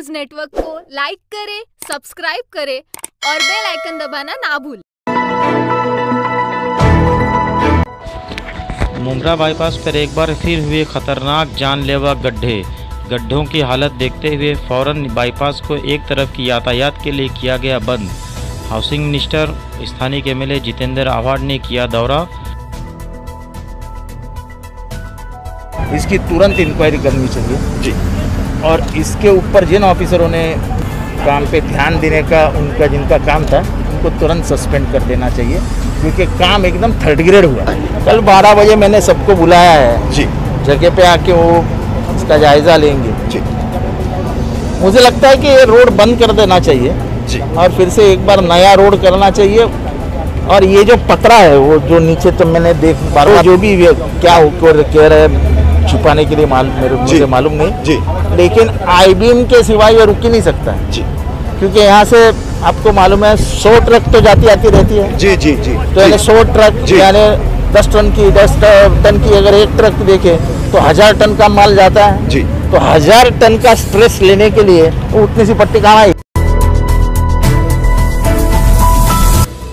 News network को like करें, subscribe करें और बेल आइकन दबाना ना भूलें। मुमरा बाईपास पर एक बार फिर हुए खतरनाक जानलेवा गड्ढों की हालत देखते हुए फौरन बाईपास को एक तरफ की यातायात के लिए किया गया बंद। हाउसिंग मिनिस्टर स्थानीय के एमएलए जितेंद्र आव्हाड ने किया दौरा। इसकी तुरंत इंक्वायरी करनी चाहिए जी, और इसके ऊपर जिन ऑफिसरों ने काम पे ध्यान देने का उनका जिनका काम था उनको तुरंत सस्पेंड कर देना चाहिए, क्योंकि काम एकदम थर्ड ग्रेड हुआ। कल 12 बजे मैंने सबको बुलाया है जी, जगह पे आके वो इसका जायजा लेंगे जी। मुझे लगता है कि ये रोड बंद कर देना चाहिए जी, और फिर से एक बार नया रोड करना चाहिए। और ये जो पतरा है वो जो नीचे तो मैंने बार जो भी क्या कह रहे हैं छुपाने के लिए मुझे मालूम नहीं जी, लेकिन आई-बीम के सिवाय ये रुक ही नहीं सकता है जी, क्योंकि यहाँ से आपको मालूम है 100 ट्रक तो जाती रहती है जी जी जी। तो यानी 100 ट्रक यानी 10 टन की अगर एक ट्रक देखे तो 1000 टन का माल जाता है जी। तो 1000 टन का स्ट्रेस लेने के लिए उतनी सी पट्टी कहाँ आई।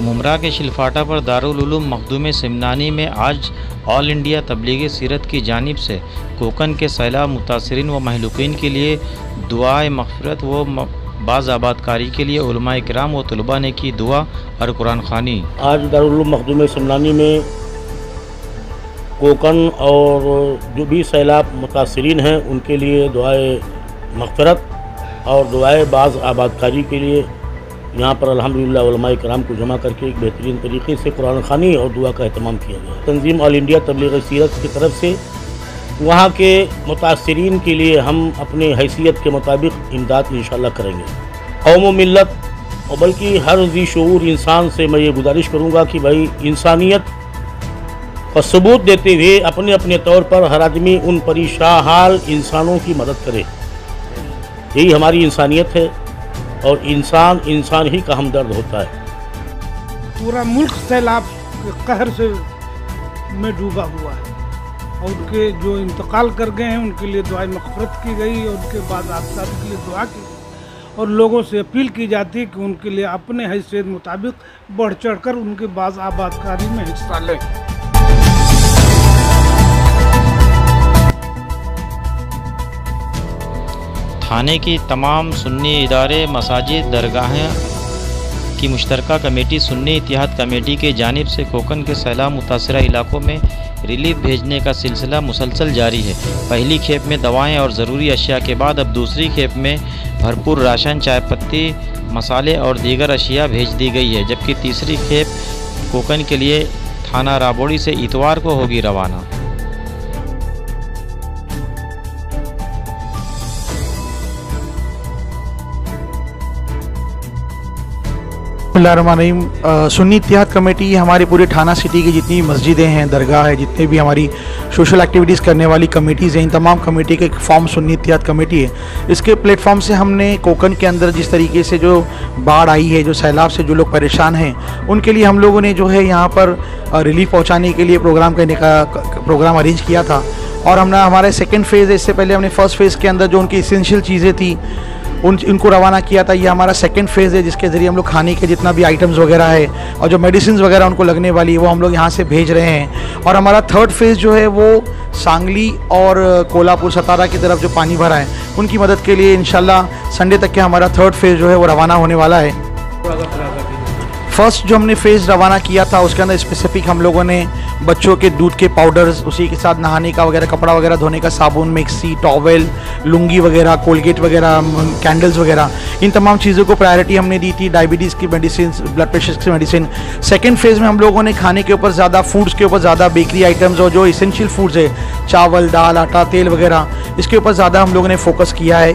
मुमरा के शिलफाटा पर दारुल उलूम मखदूम सिमनानी में आज ऑल इंडिया तबलीगी सीरत की जानिब से कोकन के सैलाब मुतासरीन व महलूकीन के लिए दुआए मग़फ़िरत व बाज़ आबादकारी के लिए उलमा इकराम व तलबा ने की दुआ और कुरान ख़ानी। आज दारुल उलूम मखदूम सिमनानी में कोकन और जो भी सैलाब मुतासरीन हैं उनके लिए दुआए मग़फ़िरत और दुआए बाज़ आबादकारी के लिए यहाँ पर अल्हम्दुलिल्लाह उलमा इकराम को जमा करके एक बेहतरीन तरीके से कुरान ख़ानी और दुआ का एहतमाम किया गया। तंजीम ऑल इंडिया तबलीगी सीरत की तरफ से वहाँ के मुतासरीन के लिए हम अपने हैसियत के मुताबिक इमदाद इंशाअल्लाह करेंगे। कौम व मिल्लत और बल्कि हर ज़ी शऊर इंसान से मैं ये गुजारिश करूँगा कि भाई इंसानियत का सबूत देते हुए अपने अपने तौर पर हर आदमी उन परेशान हाल इंसानों की मदद करे। यही हमारी इंसानियत है और इंसान ही का हमदर्द होता है। पूरा मुल्क सैलाब के कहर से में डूबा हुआ है और उनके जो इंतकाल कर गए हैं उनके लिए दुआएं मग़फ़िरत की गई और उनके बाद आबाद के लिए दुआ की गई और लोगों से अपील की जाती है कि उनके लिए अपने हैसियत मुताबिक बढ़ चढ़ कर उनके बाज़ आबादकारी में हिस्सा लें। थाने की तमाम सुन्नी इदारे, मसाजिद, दरगाहें की मुश्तरका कमेटी सुन्नी इत्तेहाद कमेटी के जानिब से कोकन के सैलाब मुतासरा इलाकों में रिलीफ भेजने का सिलसिला मुसलसल जारी है। पहली खेप में दवाएं और ज़रूरी अशिया के बाद अब दूसरी खेप में भरपूर राशन, चाय पत्ती, मसाले और दीगर अशिया भेज दी गई है, जबकि तीसरी खेप कोकन के लिए थाना राबोड़ी से इतवार को होगी रवाना। सुन्नी इत्तेहाद कमेटी हमारी पूरे थाना सिटी की जितनी मस्जिदें हैं, दरगाह है, जितने भी हमारी सोशल एक्टिविटीज़ करने वाली कमेटीज़ हैं, इन तमाम कमेटी के एक फॉर्म सुन्नी इत्तेहाद कमेटी है। इसके प्लेटफॉर्म से हमने कोकन के अंदर जिस तरीके से जो बाढ़ आई है, जो सैलाब से जो लोग परेशान हैं, उनके लिए हम लोगों ने जो है यहाँ पर रिलीफ पहुँचाने के लिए प्रोग्राम अरेंज किया था। और हमने हमारे सेकेंड फेज़, इससे पहले हमने फर्स्ट फेज़ के अंदर जो उनकी इसेंशियल चीज़ें थी उनको रवाना किया था। ये हमारा सेकंड फेज़ है जिसके ज़रिए हम लोग खाने के जितना भी आइटम्स वगैरह है और जो मेडिसिन वगैरह उनको लगने वाली है वो हम लोग यहाँ से भेज रहे हैं। और हमारा थर्ड फेज़ जो है वो सांगली और कोल्हापुर, सतारा की तरफ जो पानी भरा है उनकी मदद के लिए इंशाल्लाह संडे तक के हमारा थर्ड फेज़ जो है वो रवाना होने वाला है। फर्स्ट जो हमने फेज़ रवाना किया था उसके अंदर स्पेसिफिक हम लोगों ने बच्चों के दूध के पाउडर्स, उसी के साथ नहाने का वगैरह, कपड़ा वगैरह धोने का साबुन, मिक्सी, टॉवेल, लुंगी वगैरह, कोलगेट वगैरह, कैंडल्स वगैरह, इन तमाम चीज़ों को प्रायोरिटी हमने दी थी। डायबिटीज़ की मेडिसिन, ब्लड प्रेशर की मेडिसिन। सेकेंड फेज़ में हम लोगों ने खाने के ऊपर ज़्यादा, फूड्स के ऊपर ज़्यादा, बेकरी आइटम्स और जो इसेंशियल फूड्स है, चावल, दाल, आटा, तेल वगैरह, इसके ऊपर ज़्यादा हम लोगों ने फोकस किया है।